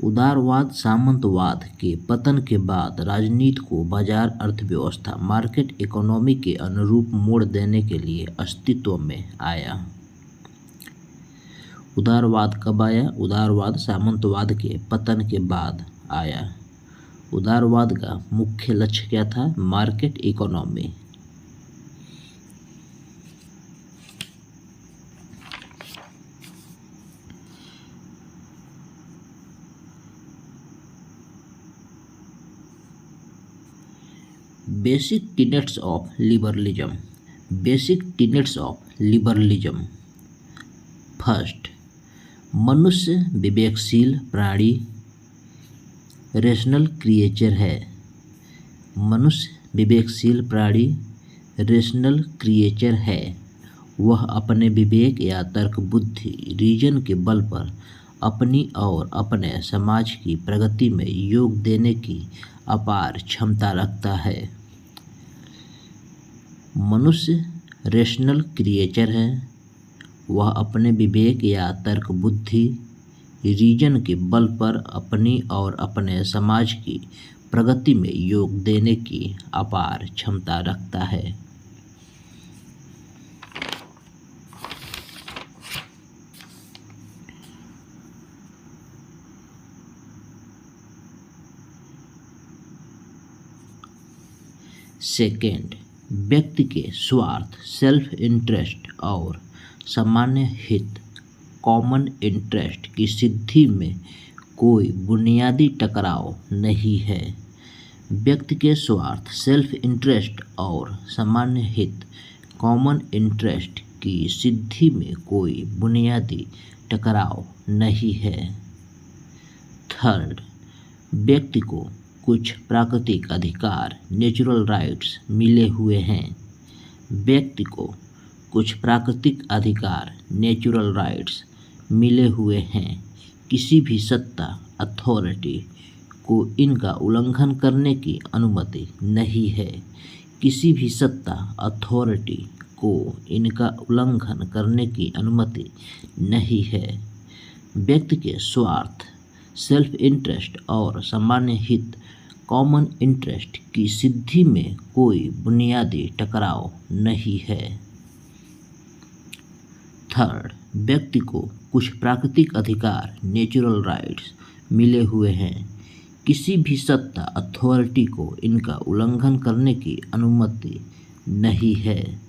उदारवाद सामंतवाद के पतन के बाद राजनीति को बाजार अर्थव्यवस्था मार्केट इकोनॉमी के अनुरूप मोड़ देने के लिए अस्तित्व में आया। उदारवाद कब आया? उदारवाद सामंतवाद के पतन के बाद आया। उदारवाद का मुख्य लक्ष्य क्या था? Market economy. Basic tenets of liberalism. Basic tenets of liberalism. First, मनुष्य विवेकशील प्राणी रेशनल क्रिएचर है। मनुष्य विवेकशील प्राणी रेशनल क्रिएचर है। वह अपने विवेक या तर्क बुद्धि रीजन के बल पर अपनी और अपने समाज की प्रगति में योग देने की अपार क्षमता रखता है। मनुष्य रेशनल क्रिएचर है। वह अपने विवेक या तर्क बुद्धि रीजन के बल पर अपनी और अपने समाज की प्रगति में योग देने की अपार क्षमता रखता है। सेकेंड, व्यक्ति के स्वार्थ सेल्फ इंटरेस्ट और सामान्य हित कॉमन इंटरेस्ट की सिद्धि में कोई बुनियादी टकराव नहीं है। व्यक्ति के स्वार्थ सेल्फ इंटरेस्ट और सामान्य हित कॉमन इंटरेस्ट की सिद्धि में कोई बुनियादी टकराव नहीं है। थर्ड, व्यक्ति को कुछ प्राकृतिक अधिकार नेचुरल राइट्स मिले हुए हैं। व्यक्ति को कुछ प्राकृतिक अधिकार नेचुरल राइट्स मिले हुए हैं। किसी भी सत्ता अथॉरिटी को इनका उल्लंघन करने की अनुमति नहीं है। किसी भी सत्ता अथॉरिटी को इनका उल्लंघन करने की अनुमति नहीं है। व्यक्ति के स्वार्थ सेल्फ इंटरेस्ट और सामान्य हित कॉमन इंटरेस्ट की सिद्धि में कोई बुनियादी टकराव नहीं है। थर्ड, व्यक्ति को कुछ प्राकृतिक अधिकार नेचुरल राइट्स मिले हुए हैं। किसी भी सत्ता अथॉरिटी को इनका उल्लंघन करने की अनुमति नहीं है।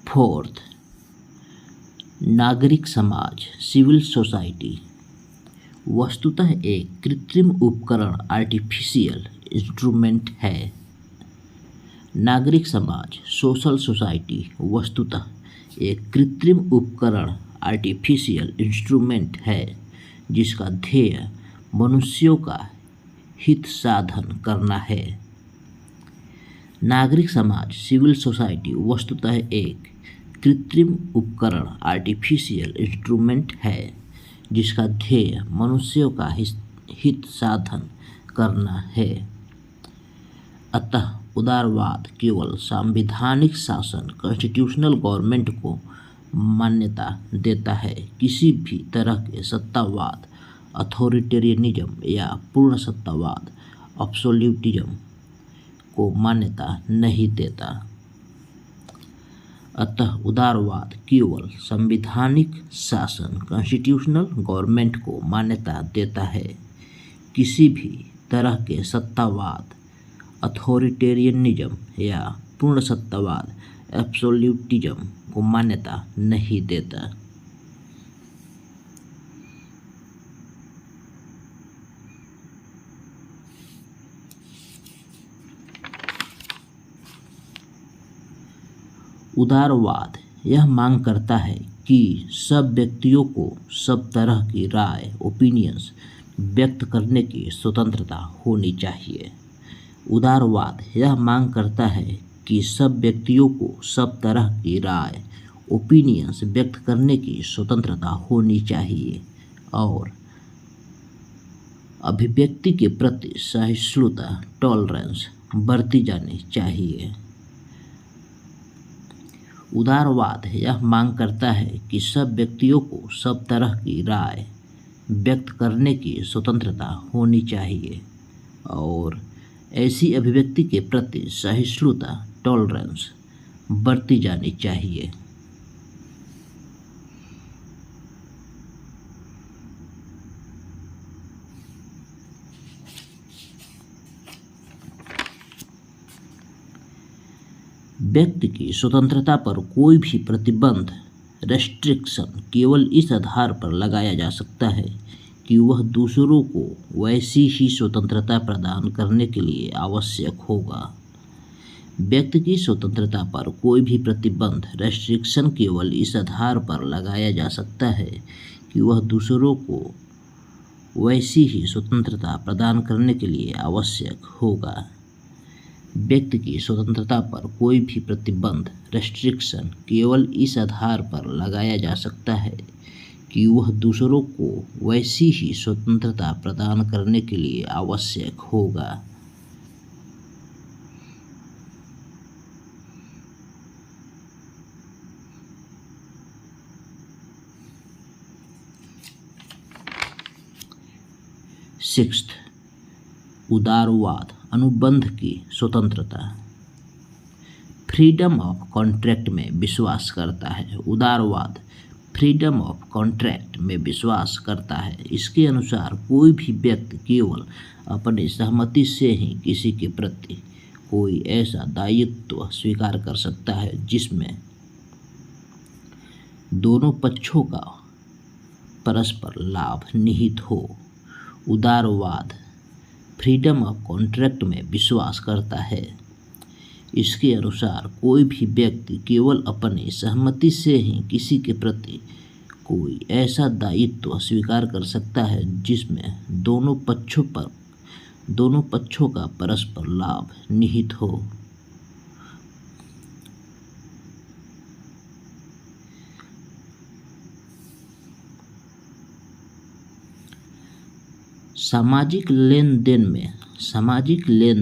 फोर्थ, नागरिक समाज सिविल सोसाइटी वस्तुतः एक कृत्रिम उपकरण आर्टिफिशियल इंस्ट्रूमेंट है। नागरिक समाज सोशल सोसाइटी वस्तुतः एक कृत्रिम उपकरण आर्टिफिशियल इंस्ट्रूमेंट है जिसका ध्येय मनुष्यों का हित साधन करना है। नागरिक समाज सिविल सोसाइटी वस्तुतः एक कृत्रिम उपकरण आर्टिफिशियल इंस्ट्रूमेंट है जिसका ध्येय मनुष्यों का हित साधन करना है। अतः उदारवाद केवल संवैधानिक शासन कॉन्स्टिट्यूशनल गवर्नमेंट को मान्यता देता है। किसी भी तरह के सत्तावाद अथॉरिटेरियनिज्म या पूर्ण सत्तावाद एब्सोल्यूटिज्म को मान्यता नहीं देता। अतः उदारवाद केवल संवैधानिक शासन कॉन्स्टिट्यूशनल गवर्नमेंट को मान्यता देता है। किसी भी तरह के सत्तावाद अथॉरिटेरियनिज्म या पूर्ण सत्तावाद एब्सोल्यूटिज्म को मान्यता नहीं देता। उदारवाद यह मांग करता है कि सब व्यक्तियों को सब तरह की राय ओपिनियंस व्यक्त करने की स्वतंत्रता होनी चाहिए। उदारवाद यह मांग करता है कि सब व्यक्तियों को सब तरह की राय ओपिनियंस व्यक्त करने की स्वतंत्रता होनी चाहिए और अभिव्यक्ति के प्रति सहिष्णुता टॉलरेंस बरती जानी चाहिए। उदारवाद यह मांग करता है कि सब व्यक्तियों को सब तरह की राय व्यक्त करने की स्वतंत्रता होनी चाहिए और ऐसी अभिव्यक्ति के प्रति सहिष्णुता टॉलरेंस बरती जानी चाहिए। व्यक्ति की स्वतंत्रता पर कोई भी प्रतिबंध रेस्ट्रिक्शन केवल इस आधार पर लगाया जा सकता है कि वह दूसरों को वैसी ही स्वतंत्रता प्रदान करने के लिए आवश्यक होगा। व्यक्ति की स्वतंत्रता पर कोई भी प्रतिबंध रेस्ट्रिक्शन केवल इस आधार पर लगाया जा सकता है कि वह दूसरों को वैसी ही स्वतंत्रता प्रदान करने के लिए आवश्यक होगा। व्यक्ति की स्वतंत्रता पर कोई भी प्रतिबंध रेस्ट्रिक्शन केवल इस आधार पर लगाया जा सकता है कि वह दूसरों को वैसी ही स्वतंत्रता प्रदान करने के लिए आवश्यक होगा। सिक्स्थ, उदारवाद अनुबंध की स्वतंत्रता फ्रीडम ऑफ कॉन्ट्रैक्ट में विश्वास करता है। उदारवाद फ्रीडम ऑफ कॉन्ट्रैक्ट में विश्वास करता है। इसके अनुसार कोई भी व्यक्ति केवल अपनी सहमति से ही किसी के प्रति कोई ऐसा दायित्व स्वीकार कर सकता है जिसमें दोनों पक्षों का परस्पर लाभ निहित हो। उदारवाद फ्रीडम ऑफ कॉन्ट्रैक्ट में विश्वास करता है। इसके अनुसार कोई भी व्यक्ति केवल अपनी सहमति से ही किसी के प्रति कोई ऐसा दायित्व स्वीकार कर सकता है जिसमें दोनों पक्षों का परस्पर लाभ निहित हो। सामाजिक लेन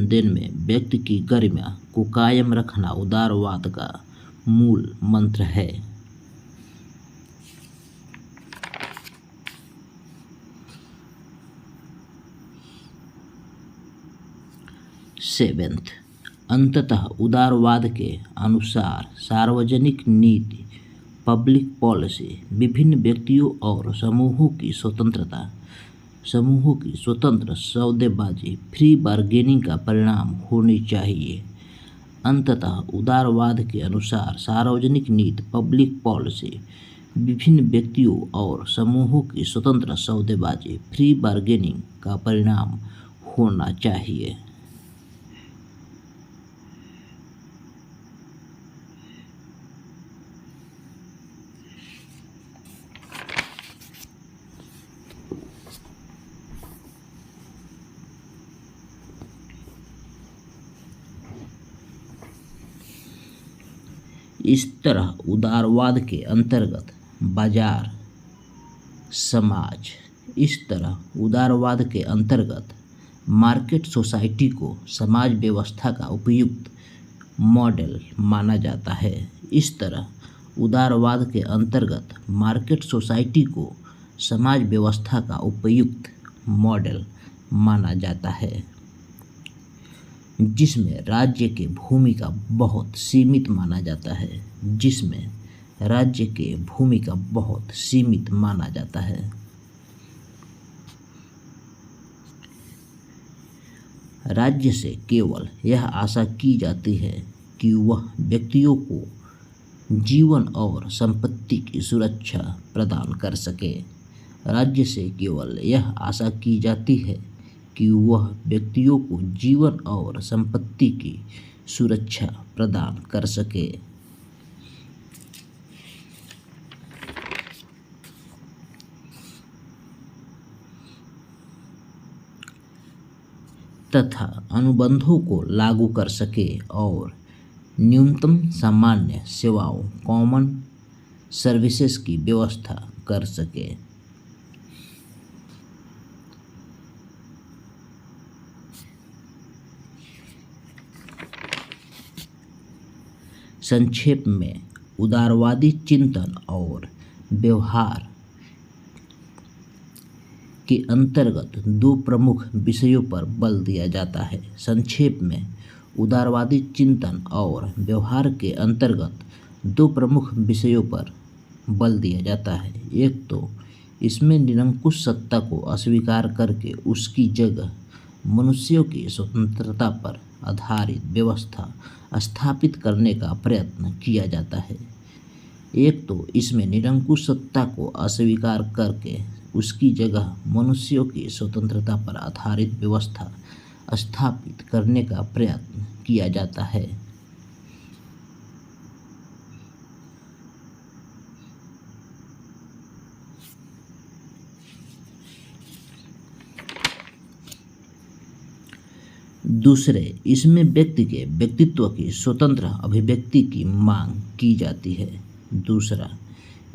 देन में व्यक्ति की गरिमा को कायम रखना उदारवाद का मूल मंत्र है। सेवेंथ, अंततः उदारवाद के अनुसार सार्वजनिक नीति पब्लिक पॉलिसी विभिन्न व्यक्तियों और समूहों की स्वतंत्र सौदेबाजी फ्री बार्गेनिंग का परिणाम होनी चाहिए। अंततः उदारवाद के अनुसार सार्वजनिक नीति पब्लिक पॉलिसी विभिन्न व्यक्तियों और समूहों की स्वतंत्र सौदेबाजी फ्री बार्गेनिंग का परिणाम होना चाहिए। इस तरह उदारवाद के अंतर्गत बाजार समाज मार्केट सोसाइटी को समाज व्यवस्था का उपयुक्त मॉडल माना जाता है। इस तरह उदारवाद के अंतर्गत मार्केट सोसाइटी को समाज व्यवस्था का उपयुक्त मॉडल माना जाता है जिसमें राज्य की भूमिका बहुत सीमित माना जाता है। राज्य से केवल यह आशा की जाती है कि वह व्यक्तियों को जीवन और संपत्ति की सुरक्षा प्रदान कर सके। राज्य से केवल यह आशा की जाती है कि वह व्यक्तियों को जीवन और संपत्ति की सुरक्षा प्रदान कर सके। तथा अनुबंधों को लागू कर सके और न्यूनतम सामान्य सेवाओं कॉमन सर्विसेज की व्यवस्था कर सके। संक्षेप में उदारवादी चिंतन और व्यवहार के अंतर्गत दो प्रमुख विषयों पर बल दिया जाता है। संक्षेप में उदारवादी चिंतन और व्यवहार के अंतर्गत दो प्रमुख विषयों पर बल दिया जाता है। एक तो इसमें निरंकुश सत्ता को अस्वीकार करके उसकी जगह मनुष्यों की स्वतंत्रता पर आधारित व्यवस्था स्थापित करने का प्रयत्न किया जाता है। एक तो इसमें निरंकुश सत्ता को अस्वीकार करके उसकी जगह मनुष्यों की स्वतंत्रता पर आधारित व्यवस्था स्थापित करने का प्रयत्न किया जाता है। दूसरे, इसमें व्यक्ति के व्यक्तित्व की स्वतंत्र अभिव्यक्ति की मांग की जाती है। दूसरा,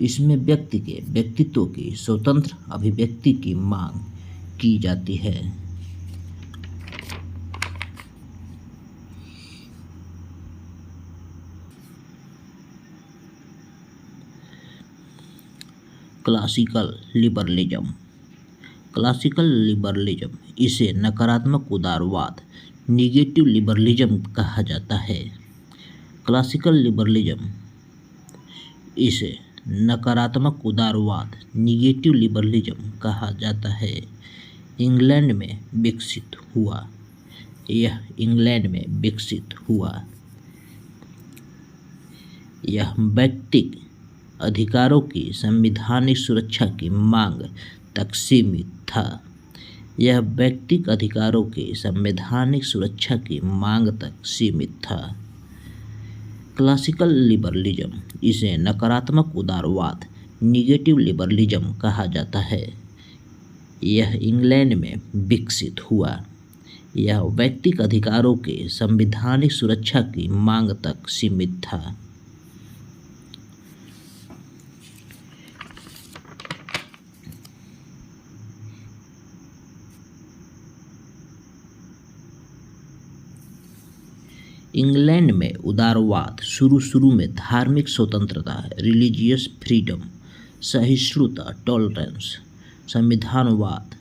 इसमें व्यक्ति के व्यक्तित्व की स्वतंत्र अभिव्यक्ति की मांग की जाती है। Classical liberalism. क्लासिकल लिबरलिज्म, इसे नकारात्मक उदारवाद निगेटिव लिबरलिज्म कहा जाता है। क्लासिकल लिबरलिज्म, इसे नकारात्मक उदारवाद निगेटिव लिबरलिज्म कहा जाता है। इंग्लैंड में विकसित हुआ। यह इंग्लैंड में विकसित हुआ। यह व्यक्तिगत अधिकारों की संवैधानिक सुरक्षा की मांग तक सीमित था। यह व्यक्तिगत अधिकारों की संवैधानिक सुरक्षा की मांग तक सीमित था। क्लासिकल लिबरलिज्म, इसे नकारात्मक उदारवाद निगेटिव लिबरलिज्म कहा जाता है। यह इंग्लैंड में विकसित हुआ। यह व्यक्तिगत अधिकारों के संवैधानिक सुरक्षा की मांग तक सीमित था। इंग्लैंड में उदारवाद शुरू में धार्मिक स्वतंत्रता, रिलीजियस फ्रीडम, सहिष्णुता, टॉलरेंस, संविधानवाद।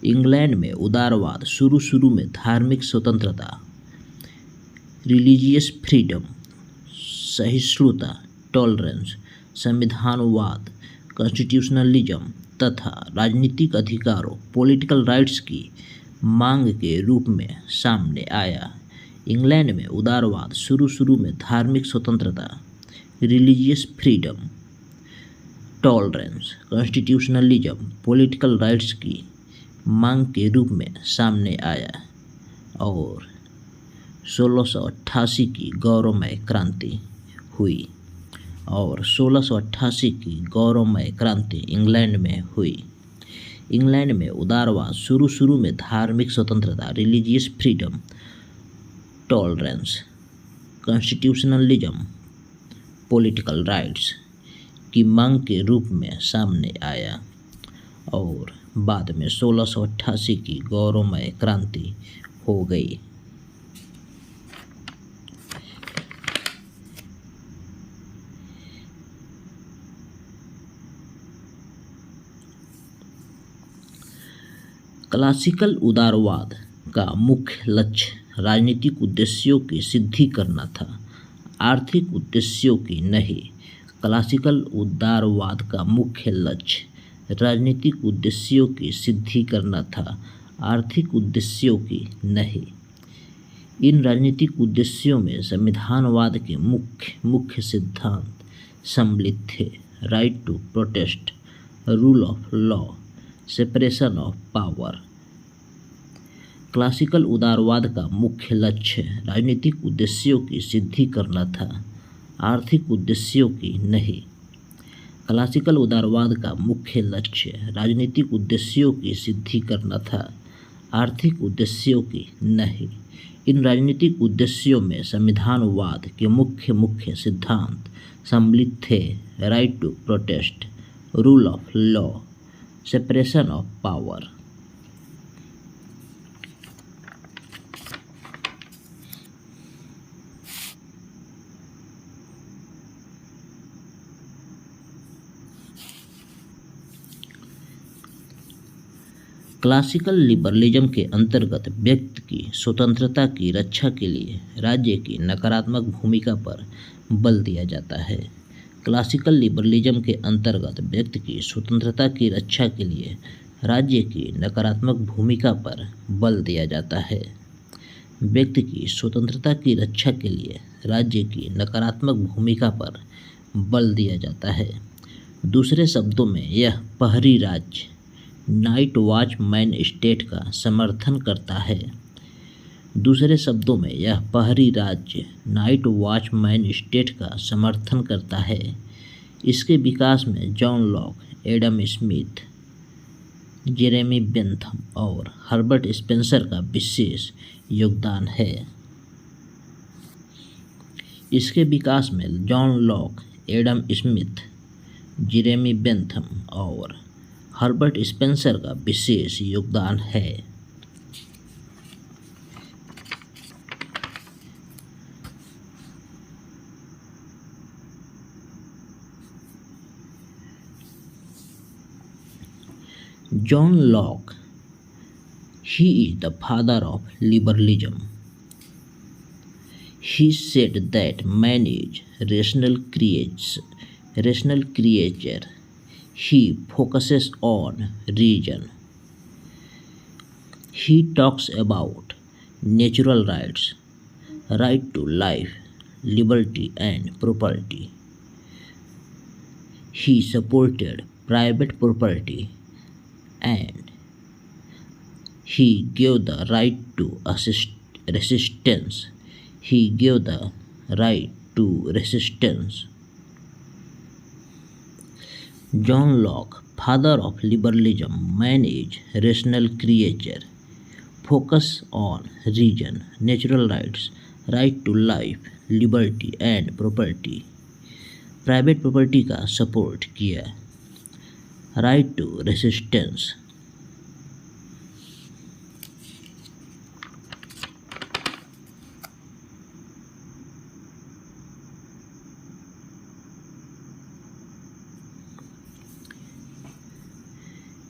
इंग्लैंड में उदारवाद शुरू में धार्मिक स्वतंत्रता, रिलीजियस फ्रीडम, सहिष्णुता, टॉलरेंस, संविधानवाद, कॉन्स्टिट्यूशनलिज्म तथा राजनीतिक अधिकारों, पॉलिटिकल राइट्स की मांग के रूप में सामने आया। इंग्लैंड में उदारवाद शुरू में धार्मिक स्वतंत्रता, religious freedom, tolerance, constitutionalism, political rights की मांग के रूप में सामने आया और 1688 की गौरवमय क्रांति हुई। और 1688 की गौरवमय क्रांति इंग्लैंड में हुई। इंग्लैंड में उदारवाद शुरू में धार्मिक स्वतंत्रता, religious freedom, tolerance, constitutionalism, political rights की मांग के रूप में सामने आया और बाद में 1688 की गौरवमय क्रांति हो गई। क्लासिकल उदारवाद का मुख्य लक्ष्य राजनीतिक उद्देश्यों की सिद्धि करना था, आर्थिक उद्देश्यों की नहीं। क्लासिकल उदारवाद का मुख्य लक्ष्य राजनीतिक उद्देश्यों की सिद्धि करना था, आर्थिक उद्देश्यों की नहीं। इन राजनीतिक उद्देश्यों में संविधानवाद के मुख्य सिद्धांत सम्मिलित थे। Right to protest, rule of law, separation of power. Classical उदारवाद का मुख्य लक्ष्य राजनीतिक उद्देश्यों की सिद्धि करना था, आर्थिक उद्देश्यों की नहीं। क्लासिकल उदारवाद का मुख्य लक्ष्य राजनीतिक उद्देश्यों की सिद्धि करना था, आर्थिक उद्देश्यों की नहीं। इन राजनीतिक उद्देश्यों में संविधानवाद के मुख्य सिद्धांत सम्मिलित थे। Right to protest, rule of law, separation of power. Classical liberalism के अंतर्गत व्यक्ति की स्वतंत्रता की रक्षा के लिए राज्य की नकारात्मक भूमिका पर बल दिया जाता है। क्लासिकल लिबरलिज्म के अंतर्गत व्यक्ति की स्वतंत्रता की रक्षा के लिए राज्य की नकारात्मक भूमिका पर बल दिया जाता है। व्यक्ति की स्वतंत्रता की रक्षा के लिए राज्य की नकारात्मक भूमिका पर बल दिया जाता है। दूसरे शब्दों में यह प्रहरी राज्य नाइट वॉचमैन स्टेट का समर्थन करता है। दूसरे शब्दों में यह प्रहरी राज्य नाइट वॉचमैन स्टेट का समर्थन करता है। इसके विकास में John Locke, Adam Smith, Jeremy Bentham और हर्बर्ट स्पेंसर का विशेष योगदान है। इसके विकास में John Locke, Adam Smith, Jeremy Bentham और हर्बर्ट स्पेंसर का विशेष योगदान है। John Locke, he is the father of liberalism. He said that man is rational creature. He focuses on reason. He talks about natural rights, right to life, liberty and property. He supported private property and he gave the right to resistance. He gave the right to resistance. John Locke, father of liberalism, man is rational creature, focus on reason, natural rights, right to life, liberty and property. Private property का support किया, right to resistance.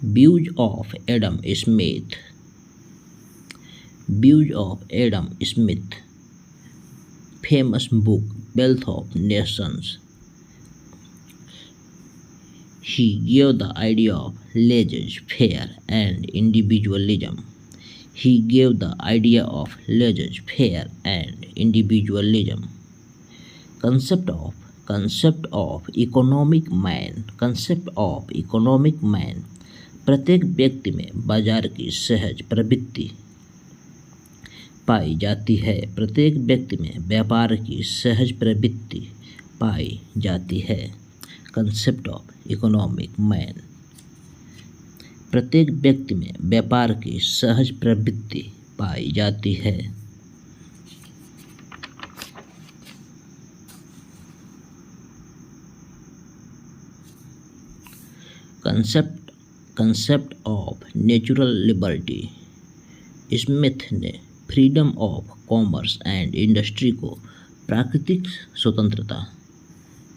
Views of Adam Smith. Views of Adam Smith, famous book Wealth of Nations. He gave the idea of laissez-faire and individualism. He gave the idea of laissez-faire and individualism. Concept of economic man. Concept of economic man. प्रत्येक व्यक्ति में बाजार की सहज प्रवृत्ति पाई जाती है। प्रत्येक व्यक्ति में व्यापार की सहज प्रवृत्ति पाई जाती है। कंसेप्ट ऑफ इकोनॉमिक मैन, प्रत्येक व्यक्ति में व्यापार की सहज प्रवृत्ति पाई जाती है। Concept of natural liberty. Smith ने freedom of commerce and industry को प्राकृतिक स्वतंत्रता,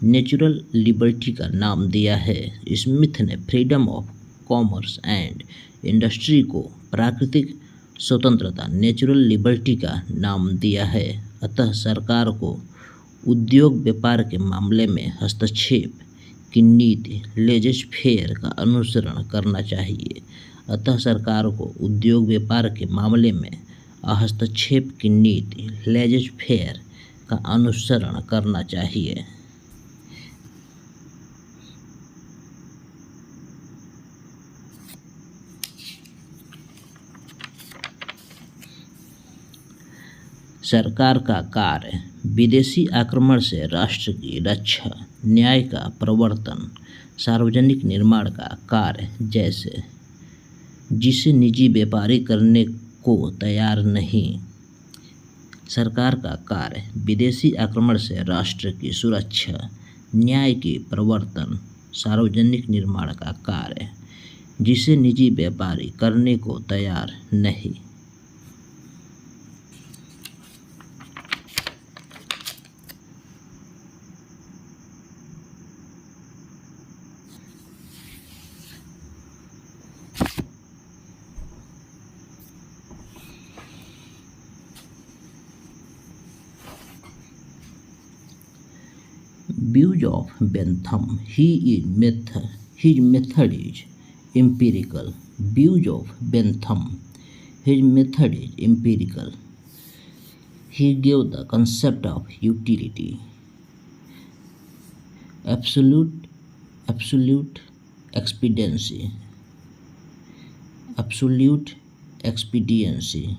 नेचुरल लिबर्टी का नाम दिया है। स्मिथ ने freedom of commerce and industry को प्राकृतिक स्वतंत्रता, नेचुरल लिबर्टी का नाम दिया है। अतः सरकार को उद्योग व्यापार के मामले में हस्तक्षेप की नीति लेज़ेज-फेयर का अनुसरण करना चाहिए। अतः सरकार को उद्योग व्यापार के मामले में हस्तक्षेप की नीति लेज़ेज-फेयर का अनुसरण करना चाहिए। सरकार का कार्य विदेशी आक्रमण से राष्ट्र की रक्षा, न्याय का प्रवर्तन, सार्वजनिक निर्माण का कार्य जैसे जिसे निजी व्यापारी करने को तैयार नहीं। सरकार का कार्य विदेशी आक्रमण से राष्ट्र की सुरक्षा, न्याय की प्रवर्तन, सार्वजनिक निर्माण का कार्य जिसे निजी व्यापारी करने को तैयार नहीं। views of Bentham. His method is empirical. Views of Bentham. His method is empirical. He gave the concept of utility. Absolute expediency. Absolute expediency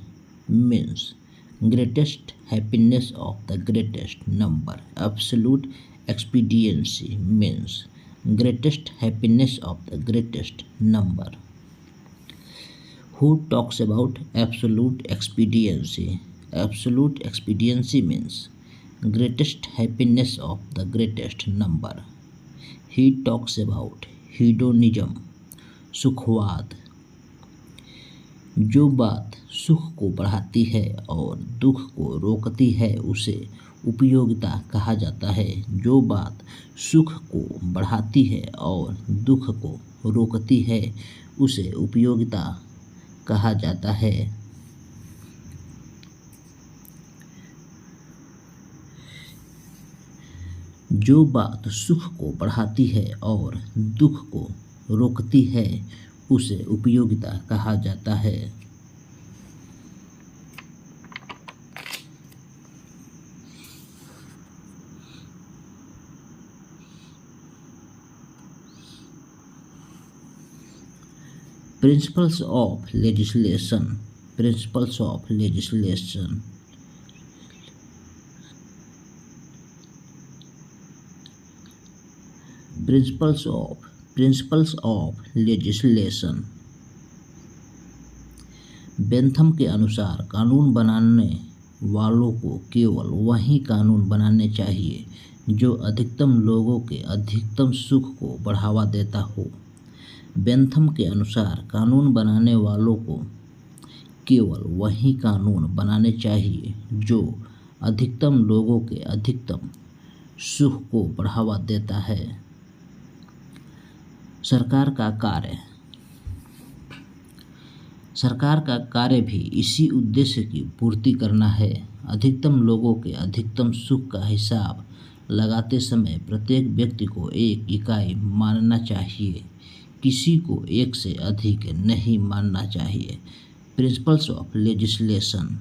means greatest happiness of the greatest number. Absolute expediency means greatest happiness of the greatest number. Who talks about absolute expediency? Absolute expediency means greatest happiness of the greatest number. He talks about hedonism, सुखवाद. जो बात सुख को बढ़ाती है और दुख को रोकती है उसे उपयोगिता कहा जाता है. जो बात सुख को बढ़ाती है और दुख को रोकती है उसे उपयोगिता कहा जाता है. जो बात सुख को बढ़ाती है और दुख को रोकती है उसे उपयोगिता कहा जाता है. Principles of legislation. Principles of legislation. Principles of legislation. Bentham के अनुसार कानून बनाने वालों को केवल वही कानून बनाने चाहिए जो अधिकतम लोगों के अधिकतम सुख को बढ़ावा देता हो. बेंथम के अनुसार कानून बनाने वालों को केवल वही कानून बनाने चाहिए जो अधिकतम लोगों के अधिकतम सुख को बढ़ावा देता है. सरकार का कार्य. सरकार का कार्य भी इसी उद्देश्य की पूर्ति करना है. अधिकतम लोगों के अधिकतम सुख का हिसाब लगाते समय प्रत्येक व्यक्ति को एक इकाई मानना चाहिए, किसी को एक से अधिक नहीं मानना चाहिए. Principles of legislation.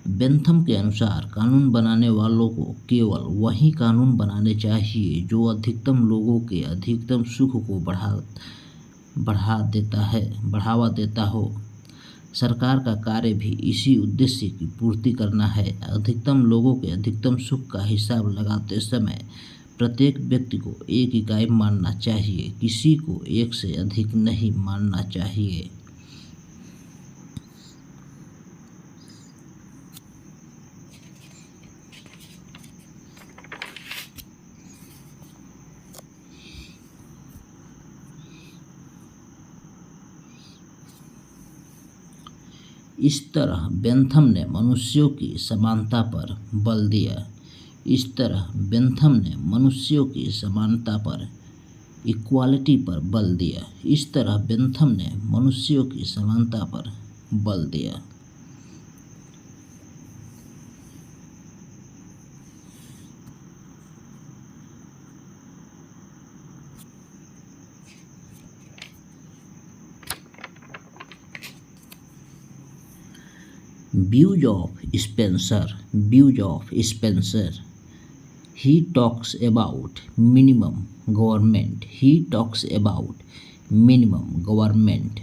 बेंथम के अनुसार कानून बनाने वालों को केवल वही कानून बनाने चाहिए जो अधिकतम लोगों के अधिकतम सुख को बढ़ावा देता हो. सरकार का कार्य भी इसी उद्देश्य की पूर्ति करना है. अधिकतम लोगों के अधिकतम सुख का हिसाब लगाते समय प्रत्येक व्यक्ति को एक इकाई मानना चाहिए, किसी को एक से अधिक नहीं मानना चाहिए. इस तरह बेंथम ने मनुष्यों की समानता पर बल दिया. इस तरह बेंथम ने मनुष्यों की समानता पर, इक्वालिटी पर बल दिया. इस तरह बेंथम ने मनुष्यों की समानता पर बल दिया. Views of Spencer. Views of Spencer. He talks about minimum government. He talks about minimum government.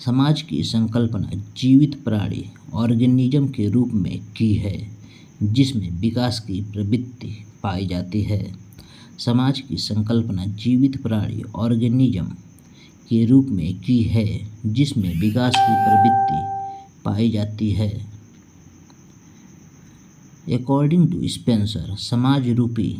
समाज की संकल्पना जीवित प्राणी ऑर्गेनिज्म के रूप में की है जिसमें विकास की प्रवृत्ति पाई जाती है. समाज की संकल्पना जीवित प्राणी ऑर्गेनिज्म के रूप में की है जिसमें विकास की प्रवृत्ति पाई जाती है. अकॉर्डिंग टू स्पेंसर, समाज रूपी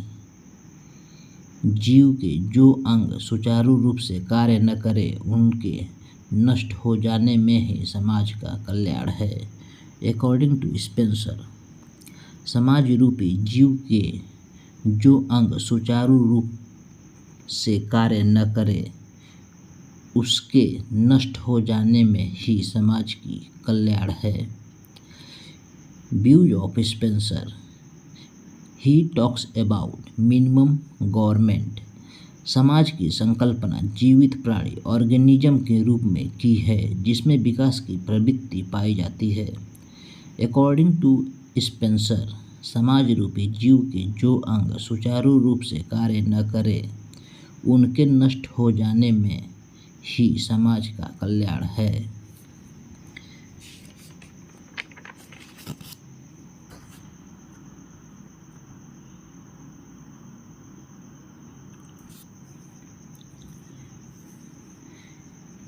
जीव के जो अंग सुचारू रूप से कार्य न करे उनके नष्ट हो जाने में ही समाज का कल्याण है. अकॉर्डिंग टू स्पेंसर, समाज रूपी जीव के जो अंग सुचारू रूप से कार्य न करे उसके नष्ट हो जाने में ही समाज की कल्याण है. Views of Spencer. He talks about minimum government. समाज की संकल्पना जीवित प्राणी ऑर्गेनिज्म के रूप में की है जिसमें विकास की प्रवृत्ति पाई जाती है। अकॉर्डिंग टू स्पेंसर, समाज रूपी जीव के जो अंग सुचारू रूप से कार्य न करे उनके नष्ट हो जाने में ही समाज का कल्याण है।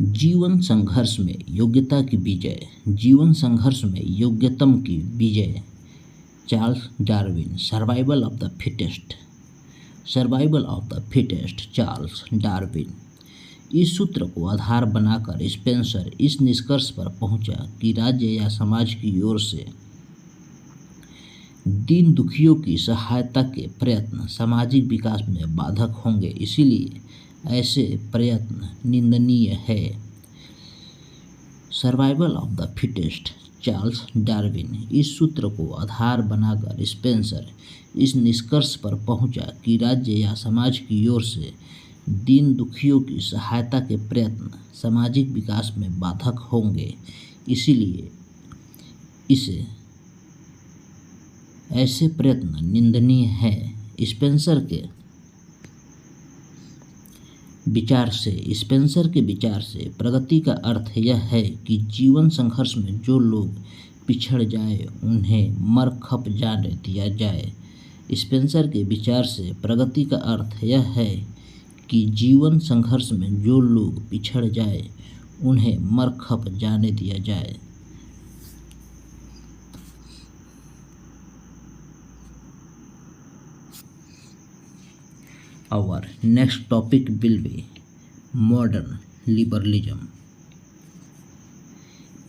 जीवन संघर्ष में योग्यता की विजय। जीवन संघर्ष में योग्यतम की विजय। Charles Darwin. Survival of the fittest. Survival of the fittest, Charles Darwin. इस सूत्र को आधार बनाकर स्पेंसर इस निष्कर्ष पर पहुंचा कि राज्य या समाज की ओर से दीन दुखियों की सहायता के प्रयत्न सामाजिक विकास में बाधक होंगे, इसीलिए ऐसे प्रयत्न निंदनीय है। Survival of the fittest, Charles Darwin. इस सूत्र को आधार बनाकर स्पेंसर इस निष्कर्ष पर पहुंचा कि राज्य या समाज की ओर से दीन दुखियों की सहायता के प्रयत्न सामाजिक विकास में बाधक होंगे, इसीलिए इसे ऐसे प्रयत्न निंदनीय है। स्पेंसर के विचार से प्रगति का अर्थ यह है कि जीवन संघर्ष में जो लोग पिछड़ जाए उन्हें मर खप जाने दिया जाए। स्पेंसर के विचार से प्रगति का अर्थ यह है कि जीवन संघर्ष में जो लोग पिछड़ जाए उन्हें मर खप जाने दिया जाए। Our next topic will be modern liberalism.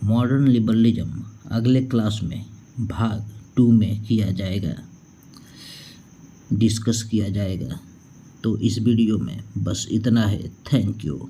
Modern liberalism अगले क्लास में भाग 2 में डिस्कस किया जाएगा। तो इस वीडियो में बस इतना है। Thank you.